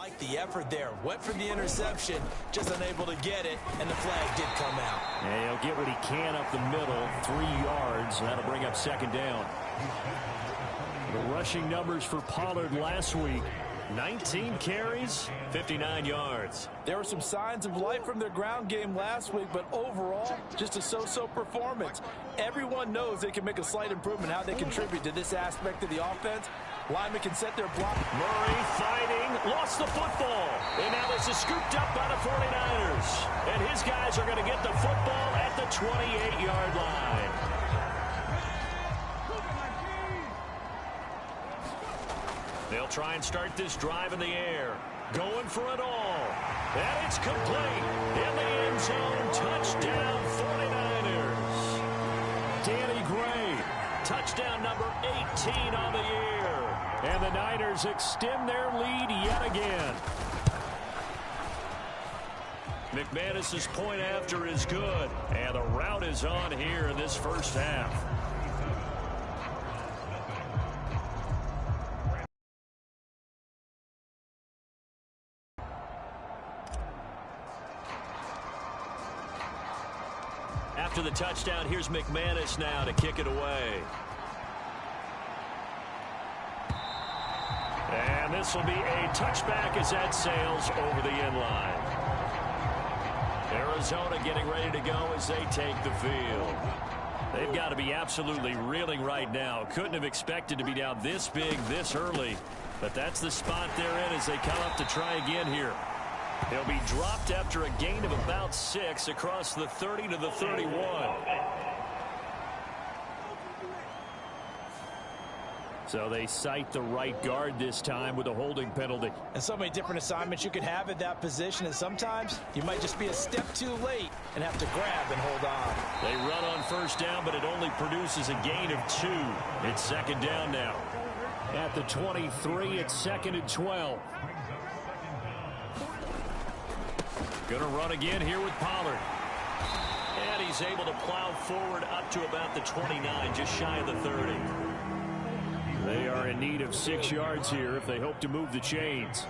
like the effort there. Went for the interception, just unable to get it, and the flag did come out. And he'll get what he can up the middle, 3 yards. That'll bring up second down. The rushing numbers for Pollard last week: 19 carries, 59 yards. There were some signs of life from their ground game last week, but overall, just a so-so performance. Everyone knows they can make a slight improvement how they contribute to this aspect of the offense. Linemen can set their block. Murray fighting, lost the football. And now this is scooped up by the 49ers. And his guys are going to get the football at the 28-yard line. They'll try and start this drive in the air. Going for it all. And it's complete. In the end zone. Touchdown 49ers. Danny Gray. Touchdown number 18 on the year. And the Niners extend their lead yet again. McManus's point after is good. And the route is on here in this first half. After the touchdown, here's McManus now to kick it away. And this will be a touchback as that sails over the end line. Arizona getting ready to go as they take the field. They've got to be absolutely reeling right now. Couldn't have expected to be down this big this early, but that's the spot they're in as they come up to try again here. They'll be dropped after a gain of about 6 across the 30 to the 31. So they cite the right guard this time with a holding penalty. And so many different assignments you could have at that position, and sometimes you might just be a step too late and have to grab and hold on. They run on first down, but it only produces a gain of 2. It's second down now. At the 23, it's 2nd and 12. Going to run again here with Pollard. And he's able to plow forward up to about the 29, just shy of the 30. They are in need of 6 yards here if they hope to move the chains.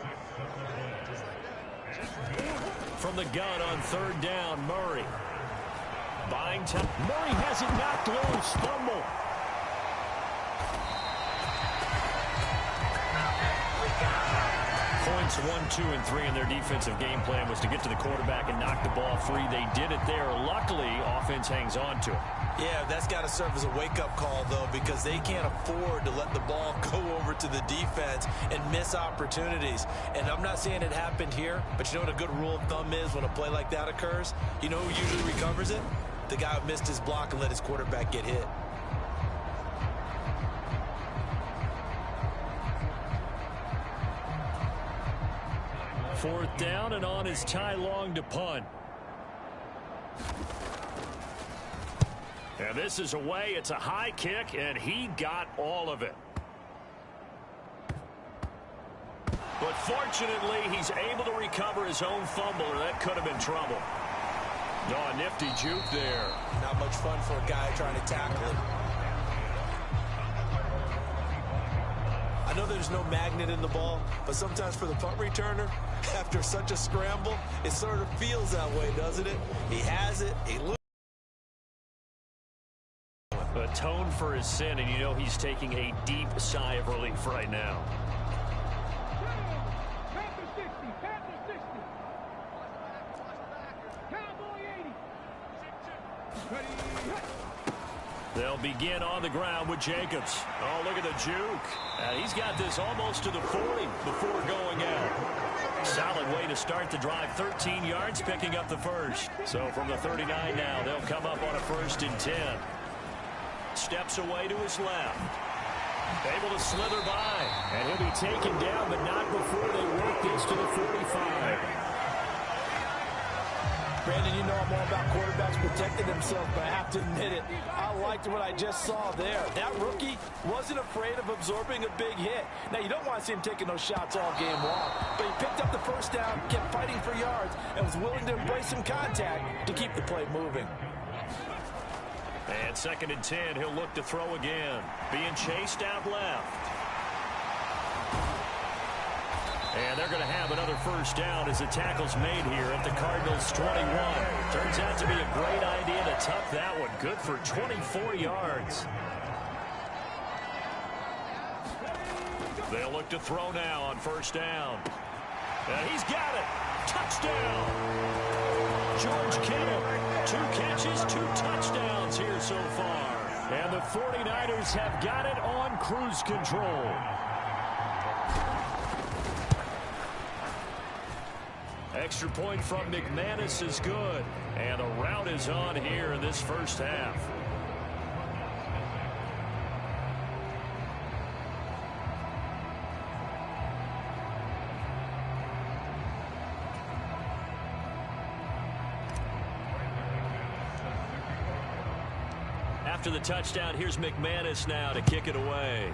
From the gun on third down, Murray. Buying time. Murray has it knocked loose. Fumble. Points 1, 2, and 3 in their defensive game plan was to get to the quarterback and knock the ball free. They did it there. Luckily, offense hangs on to it. Yeah, that's got to serve as a wake-up call, though, because they can't afford to let the ball go over to the defense and miss opportunities. And I'm not saying it happened here, but you know what a good rule of thumb is when a play like that occurs? You know who usually recovers it? The guy who missed his block and let his quarterback get hit. Fourth down, and on is Ty Long to punt. And this is away. It's a high kick, and he got all of it. But fortunately, he's able to recover his own fumble, or that could have been trouble. Oh, nifty juke there. Not much fun for a guy trying to tackle it. I know there's no magnet in the ball, but sometimes for the punt returner, after such a scramble, it sort of feels that way, doesn't it? He has it. He atoned for his sin, and you know he's taking a deep sigh of relief right now. They'll begin on the ground with Jacobs. Oh, look at the juke. He's got this almost to the 40 before going out. Solid way to start the drive. 13 yards, picking up the first. So from the 39 now, they'll come up on a 1st and 10. Steps away to his left. Able to slither by. And he'll be taken down, but not before they work this to the 45. Brandon, you know I'm all about quarterbacks protecting themselves, but I have to admit it, I liked what I just saw there. That rookie wasn't afraid of absorbing a big hit. Now, you don't want to see him taking those shots all game long, but he picked up the first down, kept fighting for yards, and was willing to embrace some contact to keep the play moving. And 2nd and 10, he'll look to throw again. Being chased out left. And they're going to have another first down as the tackle's made here at the Cardinals' 21. Turns out to be a great idea to tuck that one. Good for 24 yards. They'll look to throw now on first down. And he's got it. Touchdown. George Kittle. 2 catches, 2 touchdowns here so far. And the 49ers have got it on cruise control. Extra point from McManus is good. And a rout is on here in this first half. After the touchdown, here's McManus now to kick it away.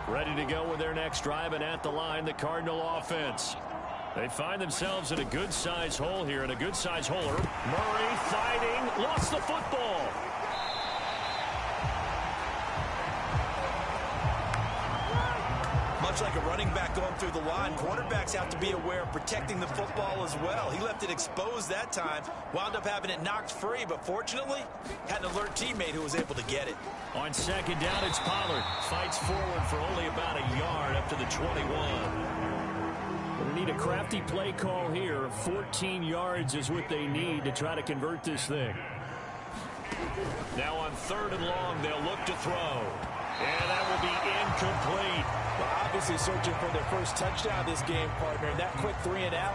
Ready to go with their next drive, and at the line, the Cardinal offense. They find themselves in a good-size hole here, and a good-size holer. Murray fighting, lost the football. Much like a running back going through the line, quarterbacks have to be aware of protecting the football as well. He left it exposed that time, wound up having it knocked free, but fortunately, had an alert teammate who was able to get it. On second down, it's Pollard. Fights forward for only about a yard up to the 21. They need a crafty play call here. 14 yards is what they need to try to convert this thing. Now on 3rd and long, they'll look to throw. And that will be incomplete. Well, obviously searching for their first touchdown this game, partner. And that quick 3 and out,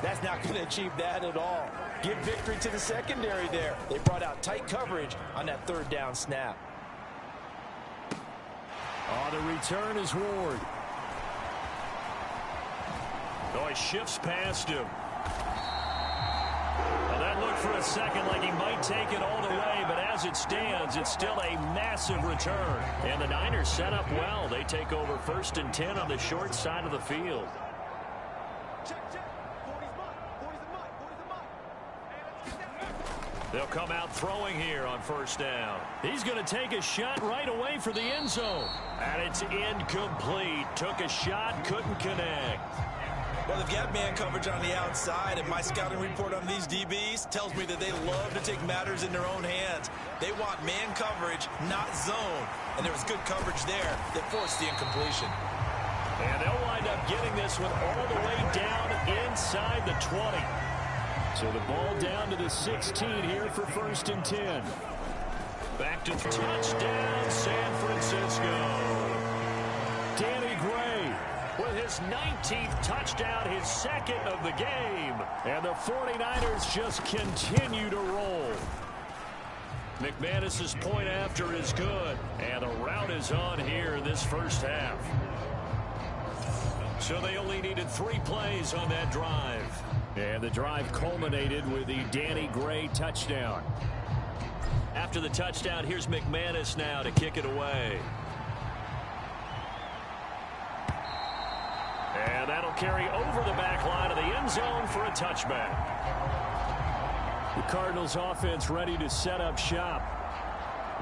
that's not going to achieve that at all. Give victory to the secondary there. They brought out tight coverage on that 3rd down snap. Oh, the return is Ward. Oh, he shifts past him. Well, that looked for a second like he might take it all the way, but as it stands, it's still a massive return. And the Niners set up well. They take over 1st and 10 on the short side of the field. They'll come out throwing here on 1st down. He's going to take a shot right away for the end zone. And it's incomplete. Took a shot, couldn't connect. Well, they've got man coverage on the outside, and my scouting report on these DBs tells me that they love to take matters in their own hands. They want man coverage, not zone. And there was good coverage there that forced the incompletion. And they'll wind up getting this one all the way down inside the 20. So the ball down to the 16 here for 1st and 10. Back to touchdown, San Francisco. Danny Gray with his 19th touchdown, his 2nd of the game. And the 49ers just continue to roll. McManus's point after is good. And a rout is on here in this first half. So they only needed 3 plays on that drive. And the drive culminated with the Danny Gray touchdown. After the touchdown, here's McManus now to kick it away. And that'll carry over the back line of the end zone for a touchback. The Cardinals offense ready to set up shop.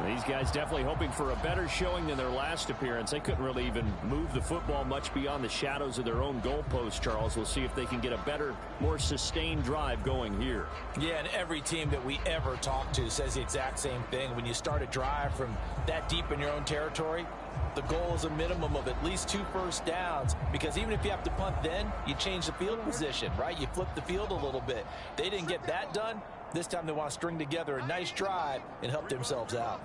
These guys definitely hoping for a better showing than their last appearance. They couldn't really even move the football much beyond the shadows of their own goalpost, Charles. We'll see if they can get a better, more sustained drive going here. Yeah, and every team that we ever talk to says the exact same thing. When you start a drive from that deep in your own territory, the goal is a minimum of at least 2 first downs, because even if you have to punt then, you change the field position, right? You flip the field a little bit. They didn't get that done. This time they want to string together a nice drive and help themselves out.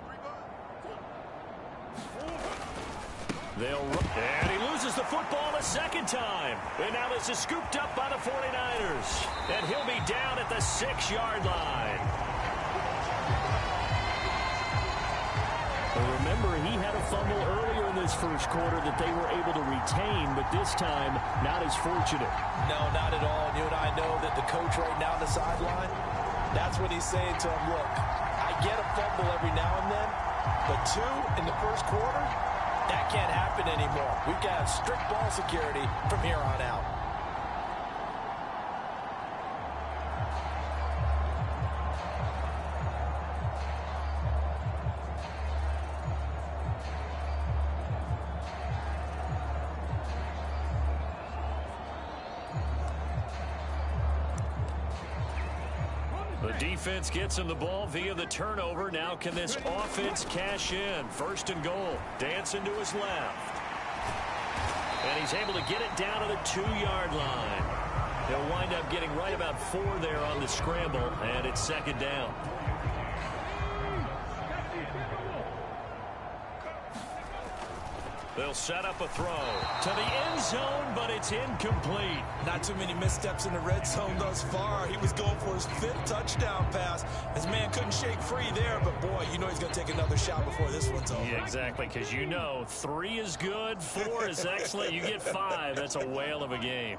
And he loses the football a 2nd time. And now this is scooped up by the 49ers. And he'll be down at the 6-yard line. Well, remember, he had a fumble earlier in this first quarter that they were able to retain, but this time not as fortunate. No, not at all. And you and I know that the coach right now on the sideline, that's what he's saying to him. Look, I get a fumble every now and then, but 2 in the first quarter, that can't happen anymore. We've got to have strict ball security from here on out. The defense gets him the ball via the turnover. Now can this offense cash in? First and goal. Dancing to his left. And he's able to get it down to the 2-yard line. He'll wind up getting right about 4 there on the scramble, and it's second down. They'll set up a throw to the end zone, but it's incomplete. Not too many missteps in the red zone thus far. He was going for his 5th touchdown pass. His man couldn't shake free there, but boy, you know he's going to take another shot before this one's over. Yeah, exactly, because you know 3 is good, 4 is excellent. You get 5. That's a whale of a game.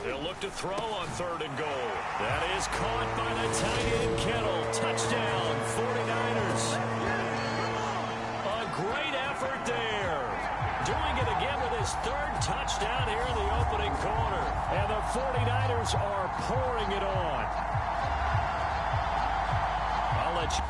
They'll look to throw on 3rd and goal. That is caught by the tight end Kittle. Touchdown, 49ers. A great effort there. Doing it again with his 3rd touchdown here in the opening quarter. And the 49ers are pouring it on. I'll let you...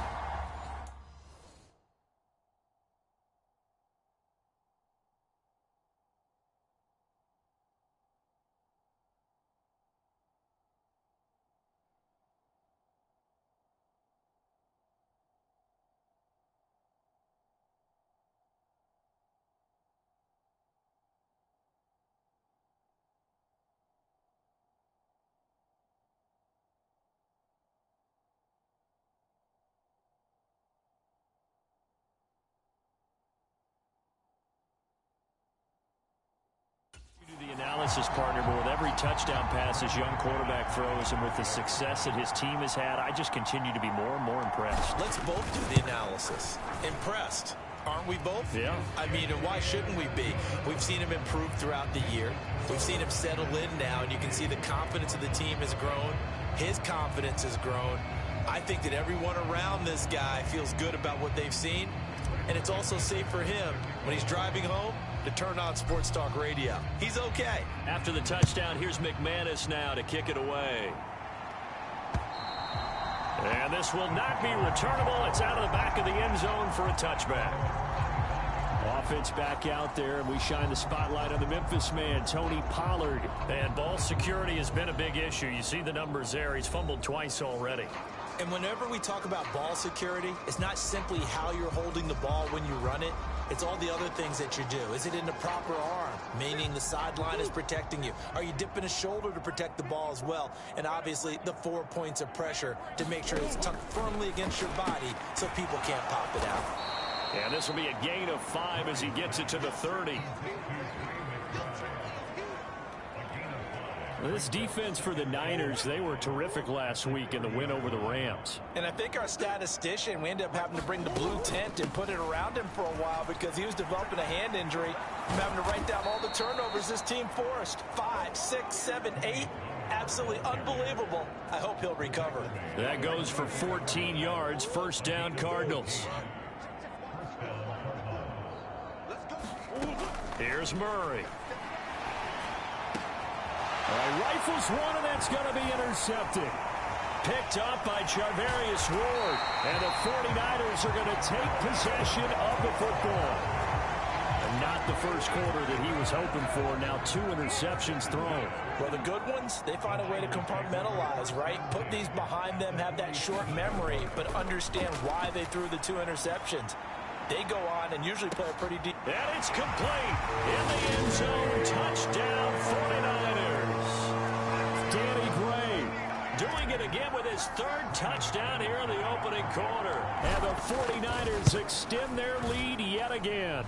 The analysis partner, but with every touchdown pass his young quarterback throws and with the success that his team has had, I just continue to be more and more impressed. Let's both do the analysis. Impressed. Aren't we both? Yeah. I mean, and why shouldn't we be? We've seen him improve throughout the year. We've seen him settle in now, and you can see the confidence of the team has grown. His confidence has grown. I think that everyone around this guy feels good about what they've seen, and it's also safe for him when he's driving home to turn on Sports Talk Radio. He's okay. After the touchdown, here's McManus now to kick it away. And this will not be returnable. It's out of the back of the end zone for a touchback. Offense back out there, and we shine the spotlight on the Memphis man, Tony Pollard. And ball security has been a big issue. You see the numbers there. He's fumbled twice already. And whenever we talk about ball security, it's not simply how you're holding the ball when you run it. It's all the other things that you do. Is it in the proper arm, meaning the sideline is protecting you? Are you dipping a shoulder to protect the ball as well? And obviously, the 4 points of pressure to make sure it's tucked firmly against your body so people can't pop it out. And this will be a gain of 5 as he gets it to the 30. This defense for the Niners, they were terrific last week in the win over the Rams. And I think our statistician, we ended up having to bring the blue tent and put it around him for a while because he was developing a hand injury. I'm having to write down all the turnovers this team forced. 5, 6, 7, 8. Absolutely unbelievable. I hope he'll recover. That goes for 14 yards. First down, Cardinals. Here's Murray. Rifles one, and that's going to be intercepted. Picked up by Charvarius Ward. And the 49ers are going to take possession of the football. And not the first quarter that he was hoping for. Now 2 interceptions thrown. Well, the good ones, they find a way to compartmentalize, right? Put these behind them, have that short memory, but understand why they threw the 2 interceptions. They go on and usually play a pretty deep. And it's complete. In the end zone. Touchdown, 49ers. Danny Gray doing it again with his 3rd touchdown here in the opening quarter. And the 49ers extend their lead yet again.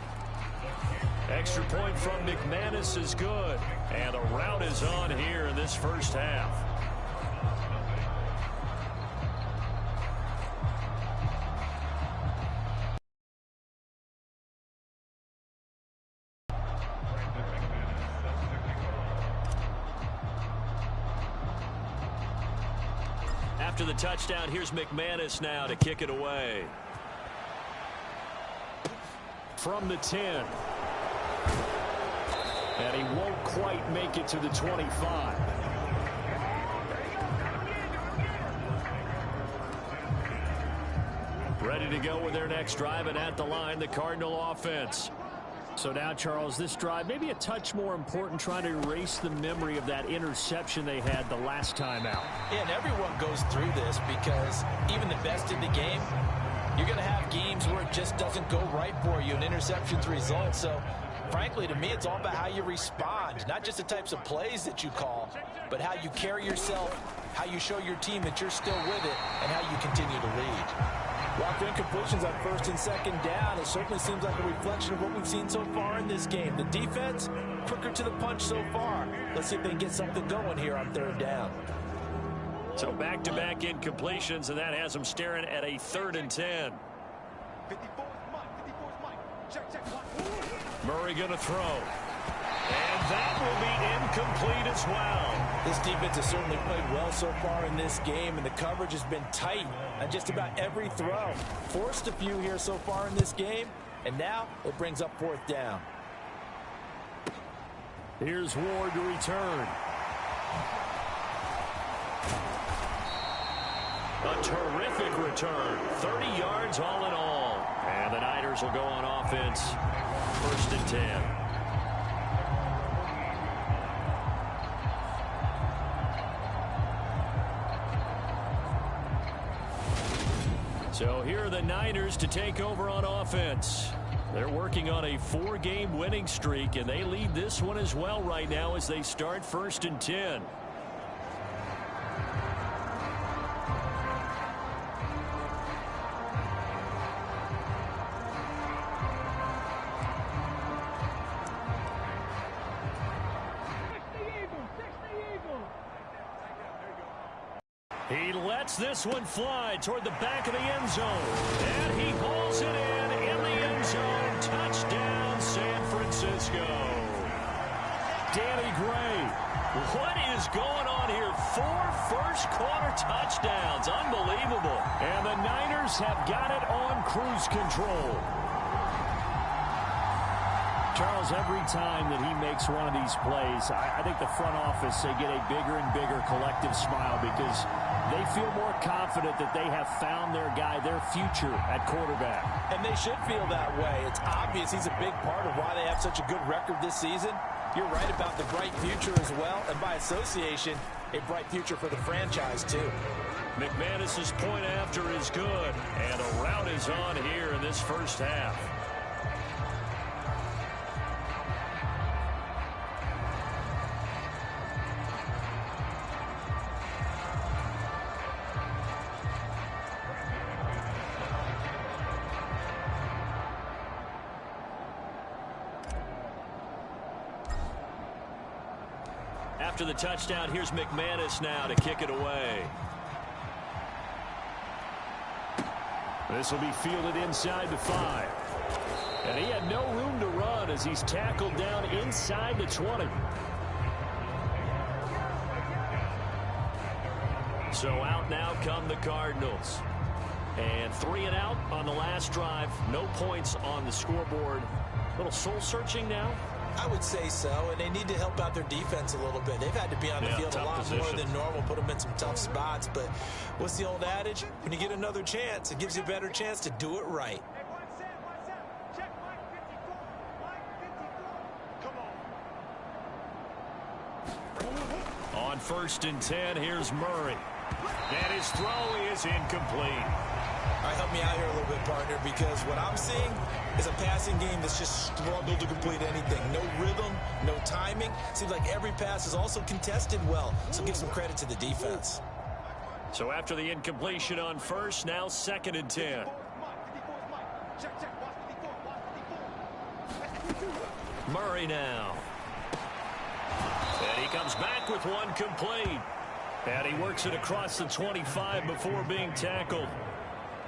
Extra point from McManus is good. And the rout is on here in this first half. After the touchdown, here's McManus now to kick it away. From the 10. And he won't quite make it to the 25. Ready to go with their next drive, and at the line, the Cardinal offense. So now, Charles, this drive maybe a touch more important, trying to erase the memory of that interception they had the last time out. Yeah, and everyone goes through this because even the best in the game, you're going to have games where it just doesn't go right for you and interceptions result. So, frankly, to me, it's all about how you respond, not just the types of plays that you call, but how you carry yourself, how you show your team that you're still with it, and how you continue to lead. Locked incompletions on first and second down. It certainly seems like a reflection of what we've seen so far in this game. The defense, quicker to the punch so far. Let's see if they can get something going here on third down. So back-to-back incompletions, and that has them staring at a 3rd and 10. Murray going to throw. And that will be incomplete as well. This defense has certainly played well so far in this game, and the coverage has been tight on just about every throw. Forced a few here so far in this game, and now it brings up 4th down. Here's Ward to return. A terrific return. 30 yards all in all. And the Niners will go on offense. 1st and 10. So here are the Niners to take over on offense. They're working on a 4-game winning streak, and they lead this one as well right now as they start 1st and 10. He lets this one fly toward the back of the end zone. And he hauls it in the end zone. Touchdown, San Francisco. Danny Gray. What is going on here? 4 first-quarter touchdowns. Unbelievable. And the Niners have got it on cruise control. Charles, every time that he makes one of these plays, I think the front office, they get a bigger and bigger collective smile because they feel more confident that they have found their guy, their future at quarterback. And they should feel that way. It's obvious he's a big part of why they have such a good record this season. You're right about the bright future as well, and by association, a bright future for the franchise too. McManus's point after is good, and a rout is on here in this first half. After the touchdown, here's McManus now to kick it away. This will be fielded inside the 5. And he had no room to run as he's tackled down inside the 20. So out now come the Cardinals. And 3 and out on the last drive. No points on the scoreboard. A little soul-searching now. I would say so, and they need to help out their defense a little bit. They've had to be on the field a lot more than normal, put them in some tough spots. But what's the old adage? When you get another chance, it gives you a better chance to do it right. On 1st and 10, here's Murray. And his throw is incomplete. All right, help me out here a little bit, partner, because what I'm seeing is a passing game that's just struggled to complete anything. No rhythm, no timing. Seems like every pass is also contested well, so give some credit to the defense. So after the incompletion on 1st, now 2nd and 10. Murray now. And he comes back with one complete. And he works it across the 25 before being tackled.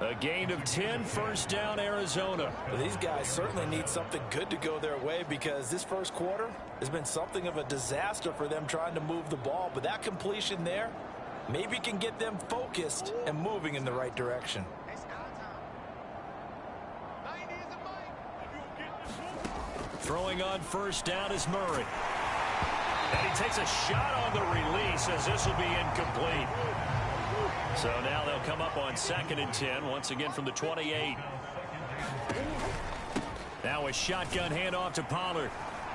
A gain of 10, 1st down, Arizona. Well, these guys certainly need something good to go their way because this first quarter has been something of a disaster for them trying to move the ball. But that completion there maybe can get them focused and moving in the right direction. Throwing on 1st down is Murray. And he takes a shot on the release as this will be incomplete. So now they'll come up on 2nd and 10, once again from the 28. Now a shotgun handoff to Pollard.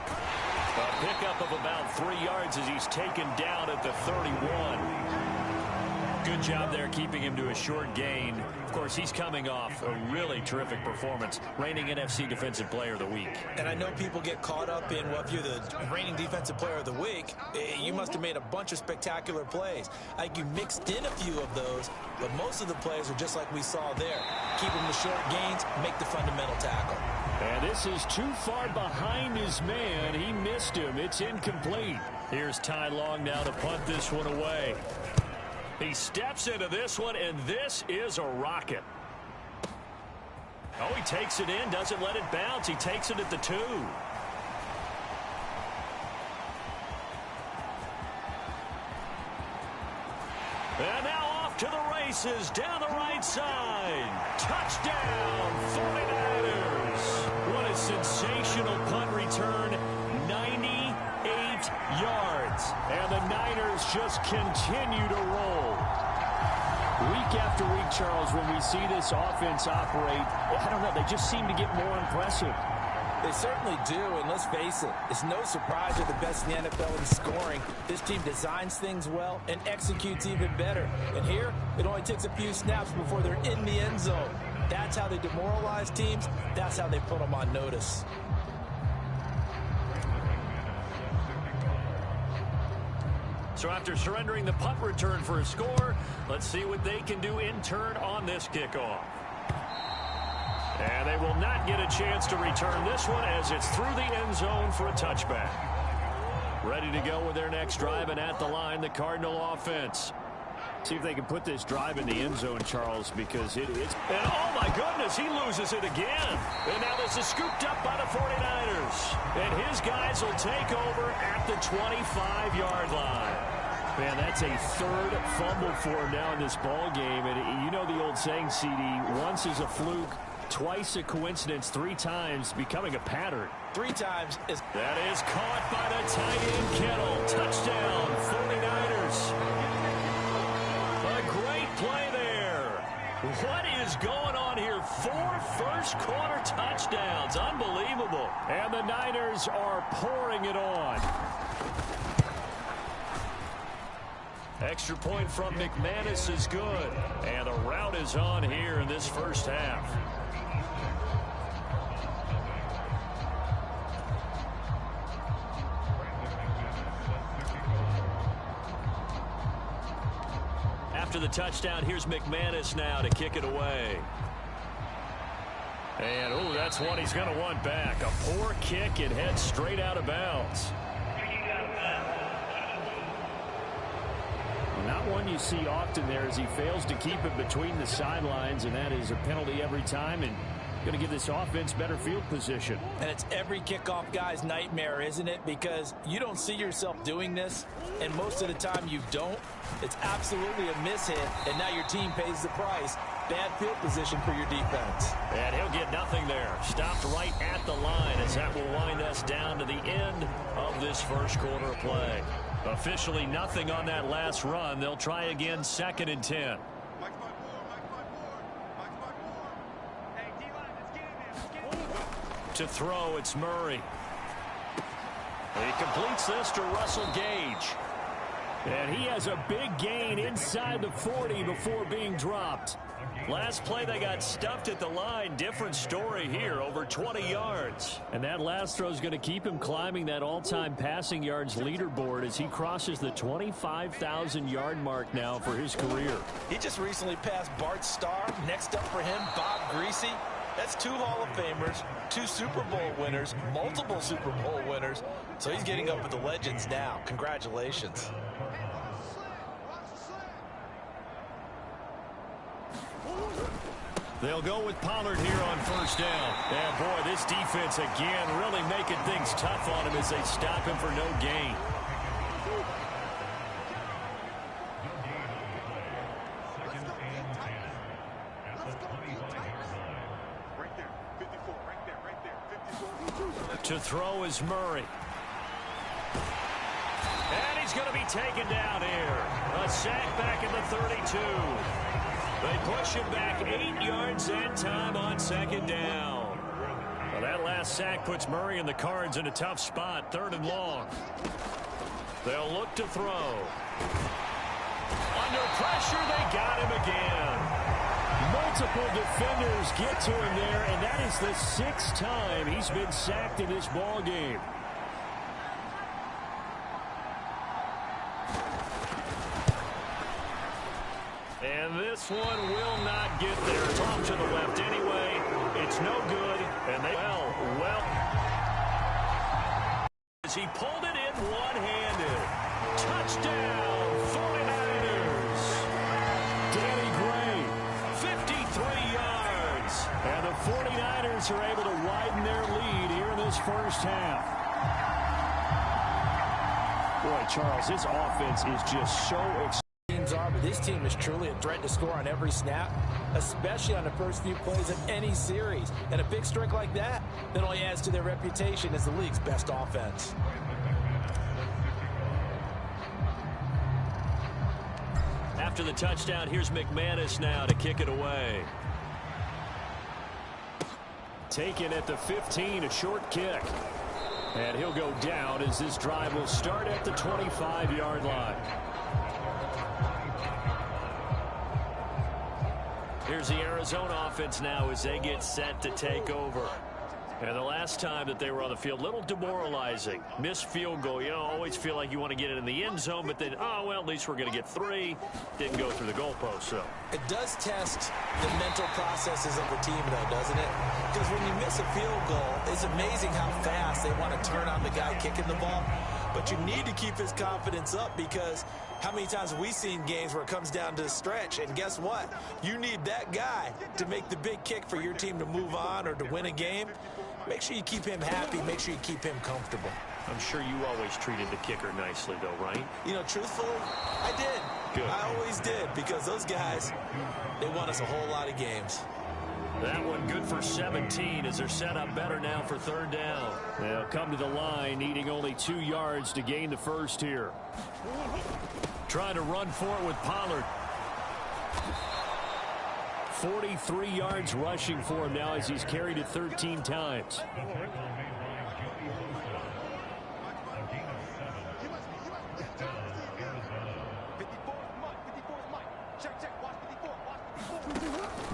A pickup of about 3 yards as he's taken down at the 31. Good job there keeping him to a short gain. Of course, he's coming off a really terrific performance, reigning NFC Defensive Player of the Week. And I know people get caught up in, well, if you're the reigning Defensive Player of the Week, you must have made a bunch of spectacular plays. I think you mixed in a few of those, but most of the plays are just like we saw there. Keep them to short gains, make the fundamental tackle. And this is too far behind his man. He missed him. It's incomplete. Here's Ty Long now to punt this one away. He steps into this one, and this is a rocket. Oh, he takes it in, doesn't let it bounce. He takes it at the 2. And now off to the races, down the right side. Touchdown, 49ers. What a sensational punt return. 98 yards. And the Niners just continue to roll. Week after week, Charles, when we see this offense operate, I don't know, they just seem to get more impressive. They certainly do, and let's face it, it's no surprise they're the best in the NFL in scoring. This team designs things well and executes even better. And here, it only takes a few snaps before they're in the end zone. That's how they demoralize teams. That's how they put them on notice. So after surrendering the punt return for a score, let's see what they can do in turn on this kickoff. And they will not get a chance to return this one as it's through the end zone for a touchback. Ready to go with their next drive, and at the line, the Cardinal offense. See if they can put this drive in the end zone, Charles, because it's... And oh my goodness, he loses it again. And now this is scooped up by the 49ers. And his guys will take over at the 25-yard line. Man, that's a third fumble for him now in this ball game. And you know the old saying, CD, once is a fluke, twice a coincidence, 3 times becoming a pattern. 3 times is... That is caught by the tight end Kittle. Touchdown, 49ers. A great play there. What is going on here? 4 first-quarter touchdowns. Unbelievable. And the Niners are pouring it on. Extra point from McManus is good. And the route is on here in this first half. After the touchdown, here's McManus now to kick it away. And, oh, that's one he's going to want back. A poor kick and heads straight out of bounds. Not one you see often there as he fails to keep it between the sidelines, and that is a penalty every time and going to give this offense better field position. And it's every kickoff guy's nightmare, isn't it? Because you don't see yourself doing this, and most of the time you don't. It's absolutely a mishit, and now your team pays the price. Bad field position for your defense. And he'll get nothing there. Stopped right at the line as that will wind us down to the end of this first quarter of play. Officially nothing on that last run. They'll try again, 2nd and 10. To throw, it's Murray. He completes this to Russell Gage. And he has a big gain inside the 40 before being dropped. Last play, they got stuffed at the line. Different story here, over 20 yards. And that last throw is going to keep him climbing that all-time passing yards leaderboard as he crosses the 25,000-yard mark now for his career. He just recently passed Bart Starr. Next up for him, Bob Greasy. That's 2 Hall of Famers, 2 Super Bowl winners, multiple Super Bowl winners. So he's getting up with the legends now. Congratulations. They'll go with Pollard here on first down. And boy, this defense again really making things tough on him as they stop him for no gain. To throw is Murray. And he's going to be taken down here. A sack back at the 32. They push him back 8 yards that time on 2nd down. Well, That last sack puts Murray and the Cards in a tough spot, 3rd and long. They'll look to throw. Under pressure, they got him again. Multiple defenders get to him there, and that is the 6th time he's been sacked in this ball game. And this one will not get there. It's off to the left anyway. It's no good. And they, well. As he pulled it in one-handed. Touchdown, 49ers. Danny Gray, 53 yards. And the 49ers are able to widen their lead here in this first half. Boy, Charles, this offense is just so exciting. But this team is truly a threat to score on every snap, especially on the first few plays of any series. And a big strike like that only adds to their reputation as the league's best offense. After the touchdown, here's McManus now to kick it away. Taken at the 15, a short kick. And he'll go down as this drive will start at the 25-yard line. Here's the Arizona offense now as they get set to take over. And the last time that they were on the field, little demoralizing. Missed field goal. You always feel like you want to get it in the end zone, but then, oh, well, at least we're going to get 3. Didn't go through the goalpost, so. It does test the mental processes of the team, though, doesn't it? Because when you miss a field goal, it's amazing how fast they want to turn on the guy kicking the ball. But you need to keep his confidence up, because how many times have we seen games where it comes down to the stretch? And guess what? You need that guy to make the big kick for your team to move on or to win a game. Make sure you keep him happy. Make sure you keep him comfortable. I'm sure you always treated the kicker nicely, though, right? You know, truthfully, I did. Good. I always did, because those guys, they won us a whole lot of games. That one good for 17 as they're set up better now for 3rd down. They'll come to the line needing only 2 yards to gain the first here. Trying to run for it with Pollard. 43 yards rushing for him now as he's carried it 13 times.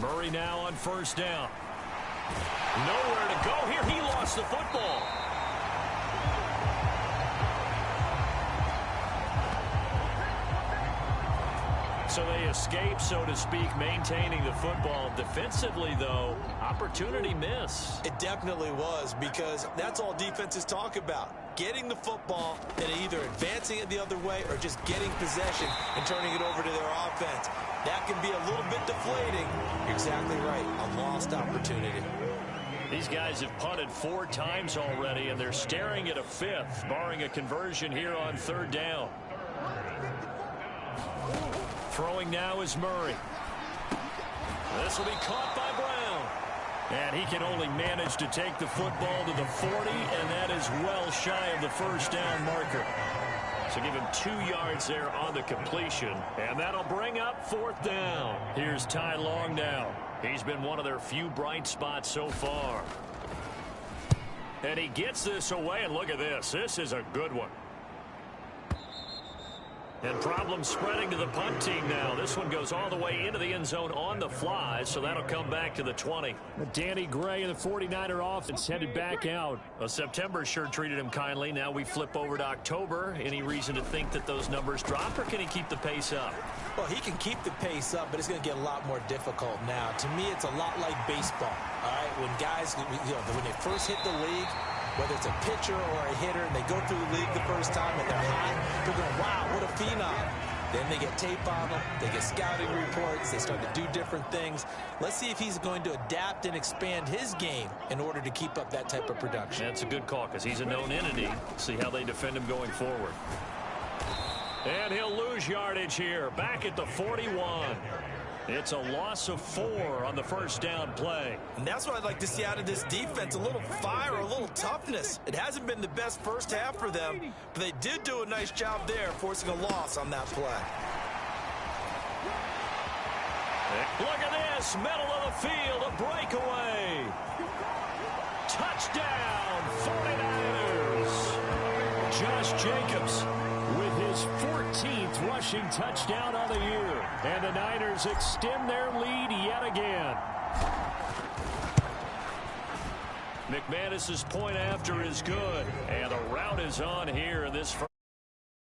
Murray now on 1st down. Nowhere to go here. He lost the football. So they escape, so to speak, maintaining the football. Defensively, though, opportunity miss. It definitely was, because that's all defenses talk about. Getting the football and either advancing it the other way or just getting possession and turning it over to their offense. That can be a little bit deflating. You're exactly right. A lost opportunity. These guys have punted 4 times already, and they're staring at a 5th, barring a conversion here on 3rd down. Throwing now is Murray. This will be caught by Brown. And he can only manage to take the football to the 40, and that is well shy of the 1st down marker. So give him 2 yards there on the completion, and that'll bring up 4th down. Here's Ty Long now. He's been one of their few bright spots so far. And he gets this away, and look at this. This is a good one. And problems spreading to the punt team now. This one goes all the way into the end zone on the fly, so that'll come back to the 20. Danny Gray and the 49er offense headed back out. Well, September sure treated him kindly. Now we flip over to October. Any reason to think that those numbers drop, or can he keep the pace up? Well, he can keep the pace up, but it's going to get a lot more difficult now. To me, it's a lot like baseball. All right, when guys, when they first hit the league, whether it's a pitcher or a hitter, and they go through the league the first time and they're hot, they're going, wow, what a phenom. Then they get tape on them, they get scouting reports, they start to do different things. Let's see if he's going to adapt and expand his game in order to keep up that type of production. That's a good call, because he's a known entity. See how they defend him going forward. And he'll lose yardage here, back at the 41. It's a loss of 4 on the 1st down play. And that's what I'd like to see out of this defense, a little fire, a little toughness. It hasn't been the best first half for them, but they did do a nice job there, forcing a loss on that play. Look at this, middle of the field, a breakaway. Touchdown, 49ers. Josh Jacobs with his 14th rushing touchdown on the year. And the Niners extend their lead yet again. McManus's point after is good. And the route is on here in this first.